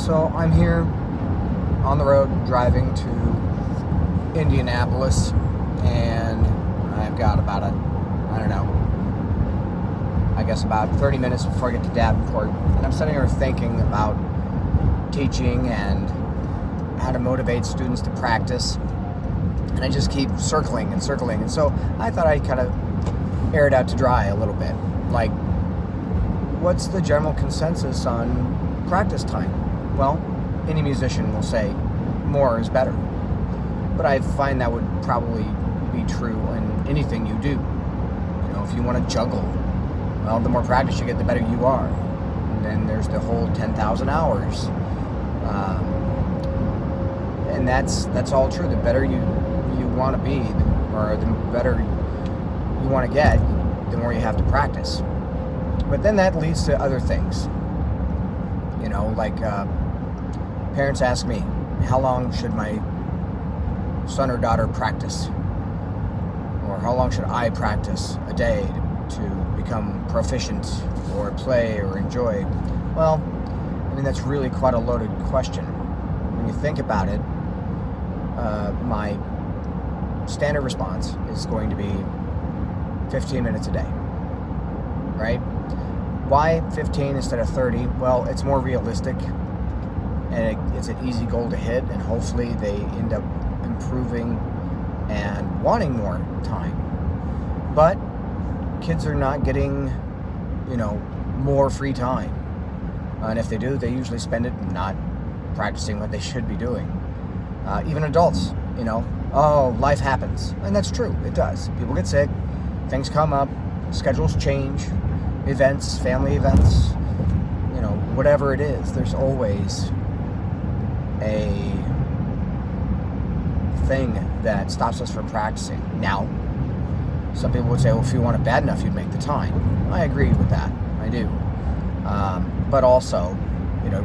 So I'm here on the road driving to Indianapolis, and I've got about about 30 minutes before I get to Davenport. And I'm sitting here thinking about teaching and how to motivate students to practice. And I just keep circling and circling. And so I thought I'd kind of air it out to dry a little bit. Like, what's the general consensus on practice time? Well, any musician will say more is better. But I find that would probably be true in anything you do. You know, if you want to juggle, well, the more practice you get, the better you are. And then there's the whole 10,000 hours. And that's all true. The better you want to be, or the better you want to get, the more you have to practice. But then that leads to other things. You know, like parents ask me, how long should my son or daughter practice? Or how long should I practice a day to become proficient or play or enjoy? Well, I mean, that's really quite a loaded question. When you think about it, my standard response is going to be 15 minutes a day, right? Why 15 instead of 30? Well, it's more realistic, and it's an easy goal to hit, and hopefully they end up improving and wanting more time. But kids are not getting, more free time. And if they do, they usually spend it not practicing what they should be doing. Even adults, life happens. And that's true, it does. People get sick, things come up, schedules change, events, family events, whatever it is, there's always a thing that stops us from practicing. Now, some people would say, well, if you want it bad enough, you'd make the time. I agree with that. I do. But also,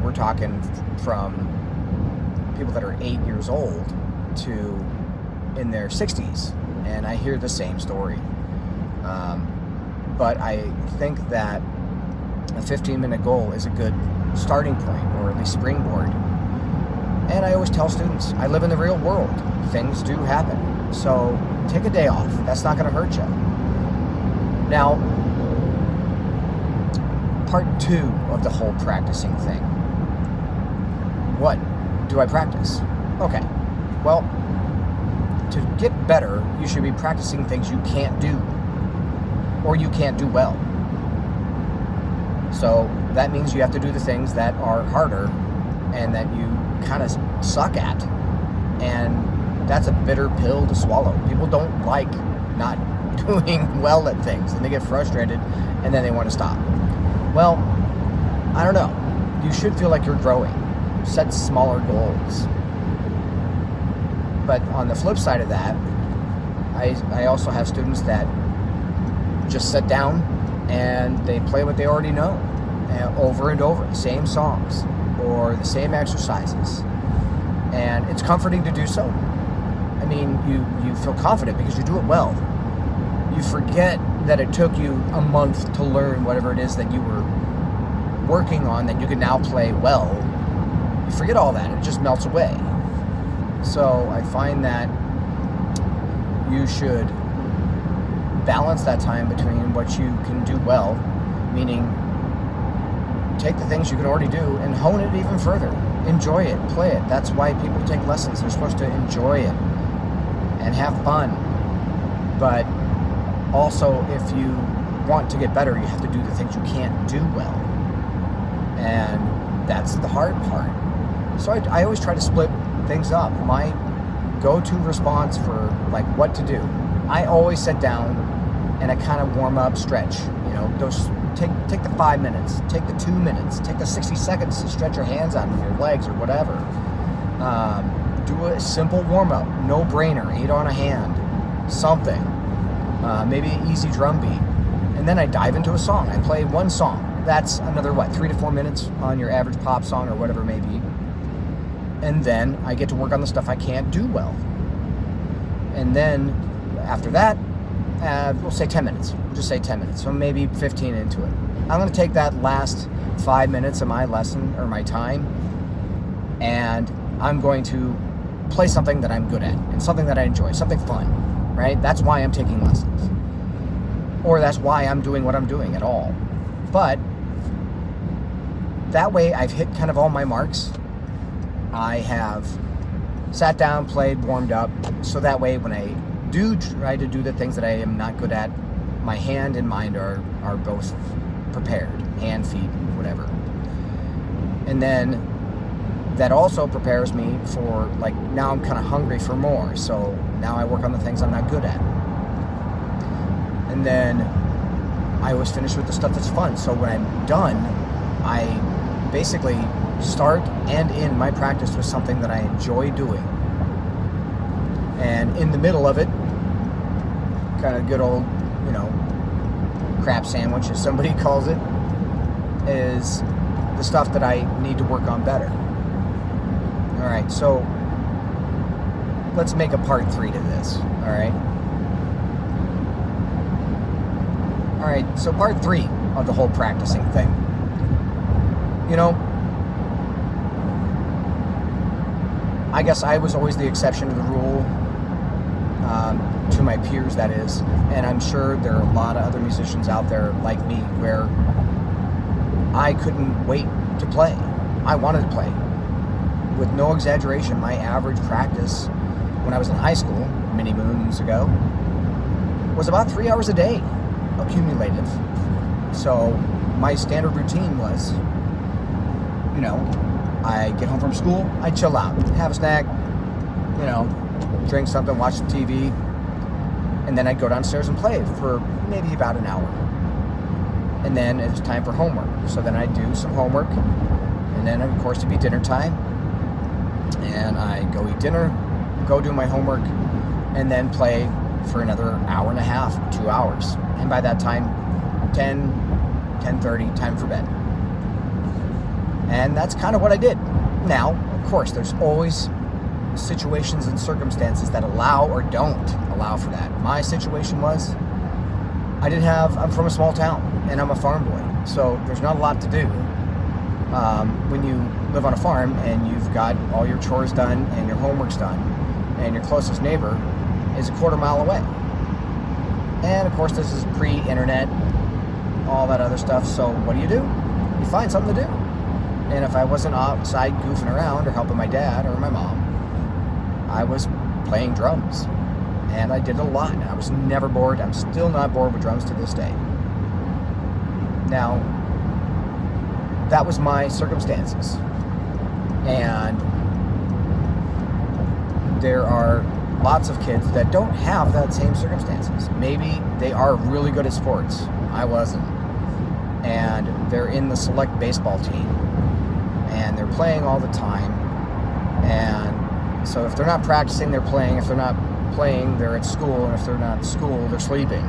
we're talking from people that are 8 years old to in their 60s, and I hear the same story. But I think that a 15-minute goal is a good starting point, or at least springboard. And I always tell students, I live in the real world. Things do happen. So take a day off. That's not going to hurt you. Now, part 2 of the whole practicing thing. What do I practice? Okay. Well, to get better, you should be practicing things you can't do, or you can't do well. So that means you have to do the things that are harder and that you kind of suck at. And that's a bitter pill to swallow. People don't like not doing well at things, and they get frustrated, and then they want to stop. Well, I don't know. You should feel like you're growing. Set smaller goals. But on the flip side of that, I also have students that just sit down and they play what they already know, over and over, the same songs or the same exercises. And it's comforting to do so. I mean, you feel confident because you do it well. You forget that it took you a month to learn whatever it is that you were working on that you can now play well. You forget all that. It just melts away. So I find that you should balance that time between what you can do well, meaning take the things you can already do and hone it even further. Enjoy it, play it. That's why people take lessons. They're supposed to enjoy it and have fun. But also, if you want to get better, you have to do the things you can't do well. And that's the hard part. So I always try to split things up. My go-to response for like what to do, I always sit down and I kind of warm up, stretch. Those take the 5 minutes, take the 2 minutes, take the 60 seconds to stretch your hands out with your legs or whatever. Do a simple warm-up, no brainer, 8 on a hand, something. Maybe an easy drum beat. And then I dive into a song. I play one song. That's another, 3 to 4 minutes on your average pop song or whatever it may be. And then I get to work on the stuff I can't do well. And then after that, we'll say 10 minutes. We'll just say 10 minutes. So maybe 15 into it. I'm going to take that last 5 minutes of my lesson or my time and I'm going to play something that I'm good at and something that I enjoy, something fun, right? That's why I'm taking lessons, or that's why I'm doing what I'm doing at all. But that way I've hit kind of all my marks. I have sat down, played, warmed up, so that way when I do try to do the things that I am not good at, my hand and mind are both prepared, hand, feet, whatever. And then that also prepares me for, like, now I'm kind of hungry for more, so now I work on the things I'm not good at. And then I always finish with the stuff that's fun, so when I'm done, I basically start and end my practice with something that I enjoy doing. And in the middle of it, kind of good old, crap sandwich, as somebody calls it, is the stuff that I need to work on better. All right, so let's make a part 3 to this, all right? All right, so part 3 of the whole practicing thing. I guess I was always the exception to the rule, to my peers, that is, and I'm sure there are a lot of other musicians out there like me where I couldn't wait to play. I wanted to play. With no exaggeration, my average practice when I was in high school, many moons ago, was about 3 hours a day, accumulative. So my standard routine was, I get home from school, I chill out, have a snack, drink something, watch the TV, and then I'd go downstairs and play for maybe about an hour. And then it's time for homework. So then I'd do some homework, and then of course it'd be dinner time, and I go eat dinner, go do my homework, and then play for another hour and a half, 2 hours. And by that time, 10:30, time for bed. And that's kind of what I did. Now, of course, there's always situations and circumstances that allow or don't allow for that. My situation was, I'm from a small town, and I'm a farm boy, so there's not a lot to do. When you live on a farm and you've got all your chores done and your homework's done, and your closest neighbor is a quarter mile away. And of course, this is pre-internet, all that other stuff, so what do? You find something to do. And if I wasn't outside goofing around or helping my dad or my mom, I was playing drums. And I did it a lot. I was never bored. I'm still not bored with drums to this day. Now, that was my circumstances. And there are lots of kids that don't have that same circumstances. Maybe they are really good at sports. I wasn't. And they're in the select baseball team. And they're playing all the time. And so if they're not practicing, they're playing. If they're not playing, they're at school. And if they're not at school, they're sleeping.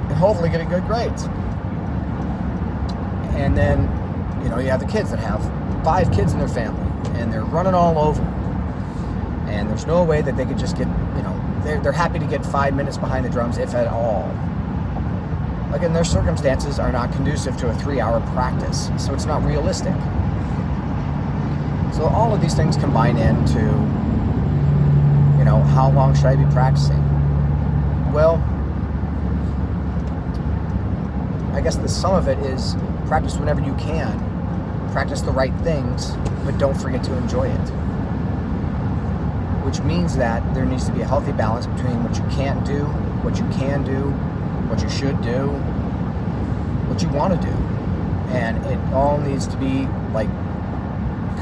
And hopefully getting good grades. And then, you have the kids that have 5 kids in their family. And they're running all over. And there's no way that they could just get, they're happy to get 5 minutes behind the drums, if at all. Again, their circumstances are not conducive to a 3-hour practice, so it's not realistic. So all of these things combine into, how long should I be practicing? Well, I guess the sum of it is practice whenever you can. Practice the right things, but don't forget to enjoy it. Which means that there needs to be a healthy balance between what you can't do, what you can do, what you should do, what you want to do. And it all needs to be like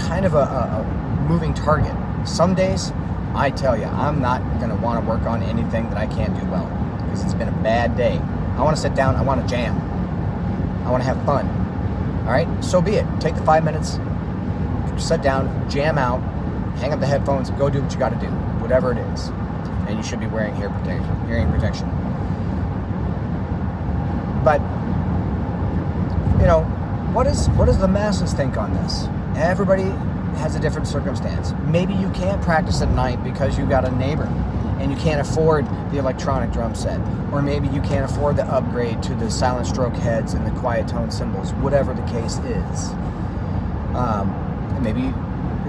kind of a moving target. Some days, I tell you, I'm not going to want to work on anything that I can't do well, because it's been a bad day. I want to sit down, I want to jam. I want to have fun. All right, so be it. Take the 5 minutes, sit down, jam out, hang up the headphones, go do what you got to do, whatever it is. And you should be wearing hearing protection. But, what does the masses think on this? Everybody has a different circumstance. Maybe you can't practice at night because you got a neighbor and you can't afford the electronic drum set. Or maybe you can't afford the upgrade to the silent stroke heads and the quiet tone cymbals, whatever the case is. Maybe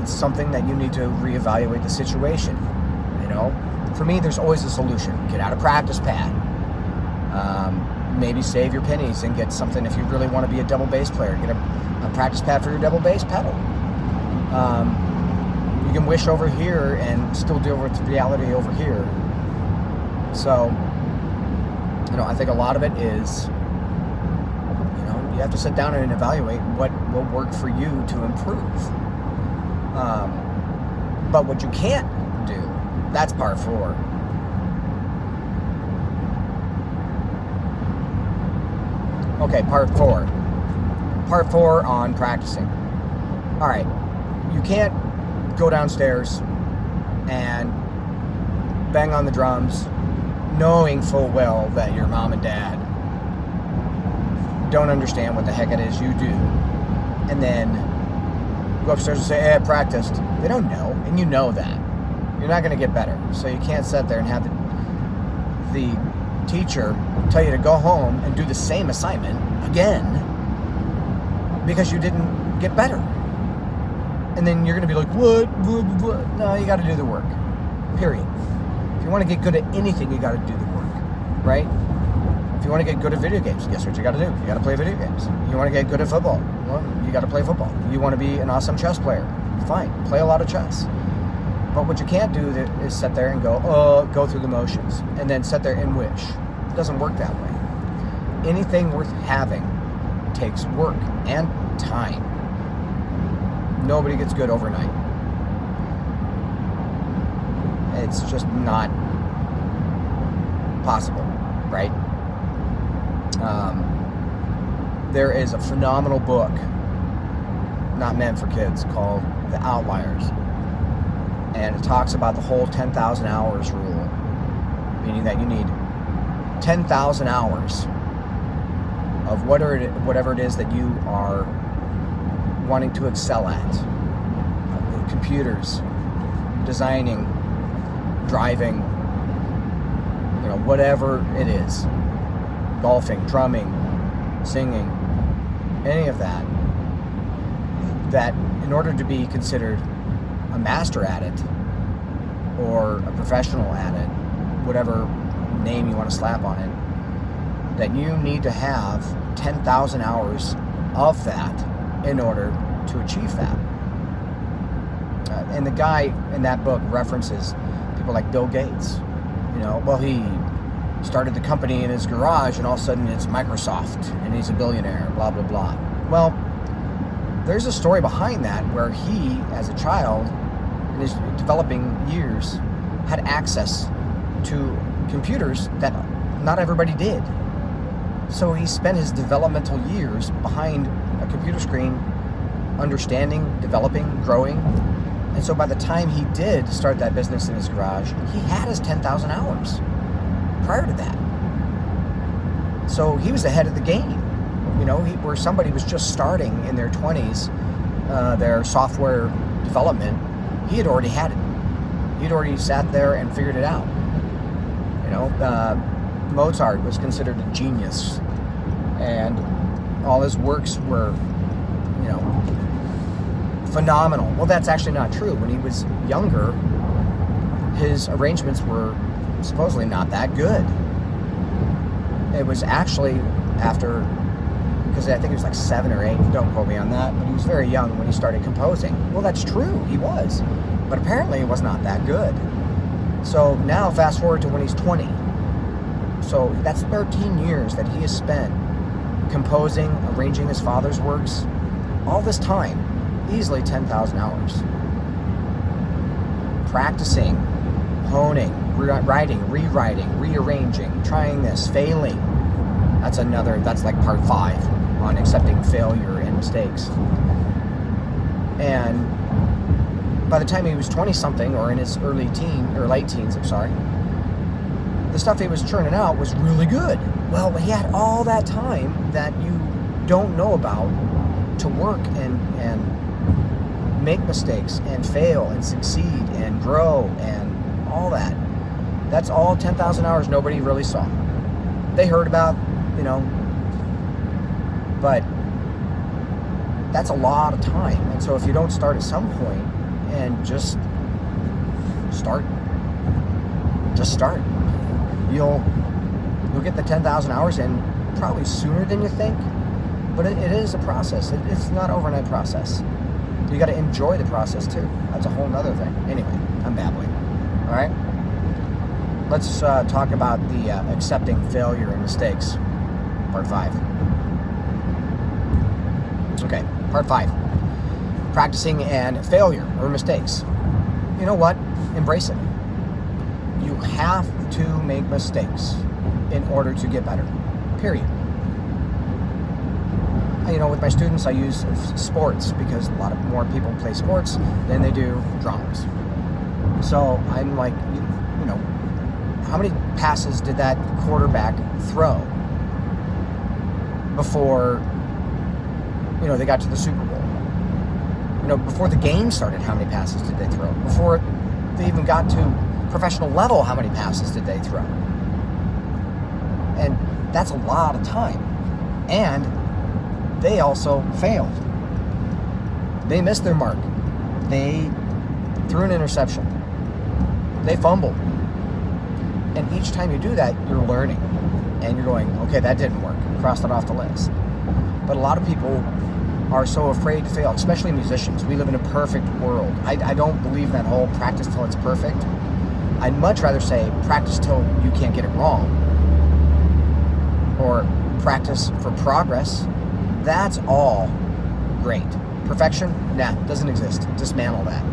it's something that you need to reevaluate the situation. You know, for me, there's always a solution. Get out a practice pad. Maybe save your pennies and get something if you really want to be a double bass player. Get a practice pad for your double bass pedal. You can wish over here and still deal with reality over here. So, you know, I think a lot of it is, you know, you have to sit down and evaluate what will work for you to improve. But what you can't do, that's part 4. Okay, part 4. Part 4 on practicing. All right, you can't go downstairs and bang on the drums knowing full well that your mom and dad don't understand what the heck it is you do, and then go upstairs and say, hey, I practiced. They don't know, and you know that. You're not going to get better. So you can't sit there and have the teacher tell you to go home and do the same assignment again because you didn't get better. And then you're going to be like, what? No, you got to do the work. Period. If you want to get good at anything, you got to do the work, right? If you want to get good at video games, guess what you got to do? You got to play video games. You want to get good at football? Well, you got to play football. You want to be an awesome chess player? Fine, play a lot of chess. But what you can't do is sit there and go through the motions, and then sit there and wish. It doesn't work that way. Anything worth having takes work and time. Nobody gets good overnight. It's just not possible, right? There is a phenomenal book, not meant for kids, called The Outliers. And it talks about the whole 10,000 hours rule, meaning that you need 10,000 hours of whatever it is that you are wanting to excel at. Computers, designing, driving, you know, whatever it is. Golfing, drumming, singing, any of that. That in order to be considered a master at it or a professional at it, whatever name you want to slap on it, that you need to have 10,000 hours of that in order to achieve that. And the guy in that book references people like Bill Gates. You know, well, he started the company in his garage and all of a sudden it's Microsoft and he's a billionaire, blah, blah, blah. Well, there's a story behind that where he, as a child, in his developing years, had access to computers that not everybody did. So he spent his developmental years behind a computer screen, understanding, developing, growing. And so by the time he did start that business in his garage, he had his 10,000 hours prior to that. So he was ahead of the game. You know, where somebody was just starting in their 20s, their software development, he had already had it. He'd already sat there and figured it out. You know, Mozart was considered a genius, and all his works were, you know, phenomenal. Well, that's actually not true. When he was younger, his arrangements were supposedly not that good. It was actually after, because I think he was like 7 or 8, don't quote me on that, but he was very young when he started composing. Well, that's true, he was. But apparently it was not that good. So now fast forward to when he's 20. So that's 13 years that he has spent composing, arranging his father's works. All this time, easily 10,000 hours. Practicing, honing, writing, rewriting, rearranging, trying this, failing. That's like part 5 on accepting failure and mistakes. And by the time he was 20-something, or in his late teens, the stuff he was churning out was really good. Well, he had all that time that you don't know about to work and make mistakes and fail and succeed and grow and all that. That's all 10,000 hours nobody really saw. They heard about, you know, but that's a lot of time. And so if you don't start at some point, and just start. Just start. You'll get the 10,000 hours in probably sooner than you think, but it is a process. It's not an overnight process. You got to enjoy the process too. That's a whole nother thing. Anyway, I'm babbling. All right. Let's talk about the accepting failure and mistakes. Part 5. Okay, part 5. Practicing and failure or mistakes. You know what? Embrace it. You have to make mistakes in order to get better. Period. You know, with my students, I use sports because a lot of more people play sports than they do drawings. So I'm like, you know, how many passes did that quarterback throw before, you know, they got to the Super Bowl? You know, before the game started, how many passes did they throw? Before they even got to professional level, how many passes did they throw? And that's a lot of time. And they also failed. They missed their mark. They threw an interception. They fumbled. And each time you do that, you're learning. And you're going, okay, that didn't work. Cross that off the list. But a lot of people are so afraid to fail, especially musicians. We live in a perfect world. I don't believe that whole practice till it's perfect. I'd much rather say practice till you can't get it wrong. Or practice for progress. That's all great. Perfection? Nah, doesn't exist. Dismantle that.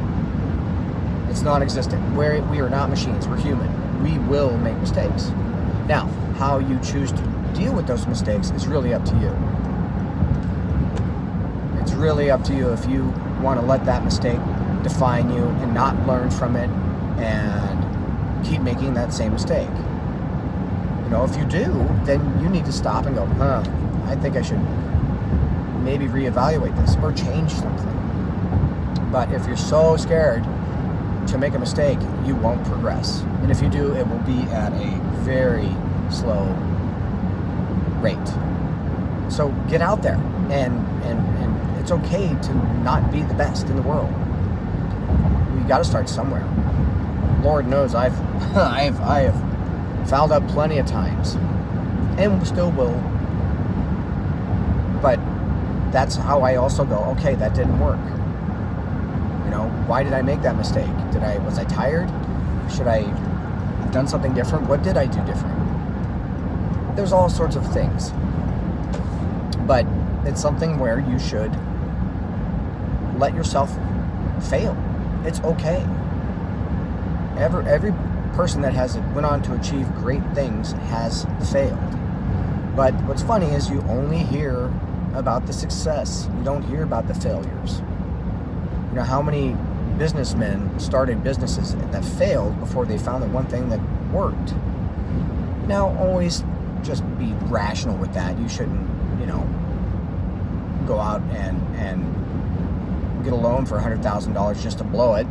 It's non-existent. We are not machines. We're human. We will make mistakes. Now, how you choose to deal with those mistakes is really up to you. It's really up to you if you want to let that mistake define you and not learn from it and keep making that same mistake. You know, if you do, then you need to stop and go, I think I should maybe reevaluate this or change something. But if you're so scared to make a mistake, you won't progress. And if you do, it will be at a very slow rate. So get out there and it's okay to not be the best in the world. You got to start somewhere. Lord knows I have fouled up plenty of times and still will. But that's how I also go, okay, that didn't work. You know, why did I make that mistake? Was I tired? Should I have done something different? What did I do different? There's all sorts of things. But it's something where you should let yourself fail. It's okay. Every person that has went on to achieve great things has failed. But what's funny is you only hear about the success. You don't hear about the failures. You know, how many businessmen started businesses that failed before they found the one thing that worked? Now, always just be rational with that. You shouldn't, you know, go out and get a loan for $100,000 just to blow it.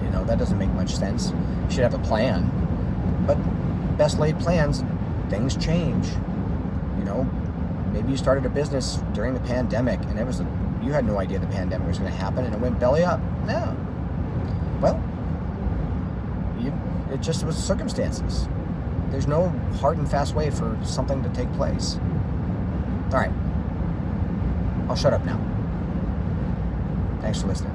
You know, that doesn't make much sense. You should have a plan. But best laid plans, things change. You know, maybe you started a business during the pandemic and you had no idea the pandemic was going to happen and it went belly up. No. Well, it just was circumstances. There's no hard and fast way for something to take place. All right. I'll shut up now. Thanks for listening.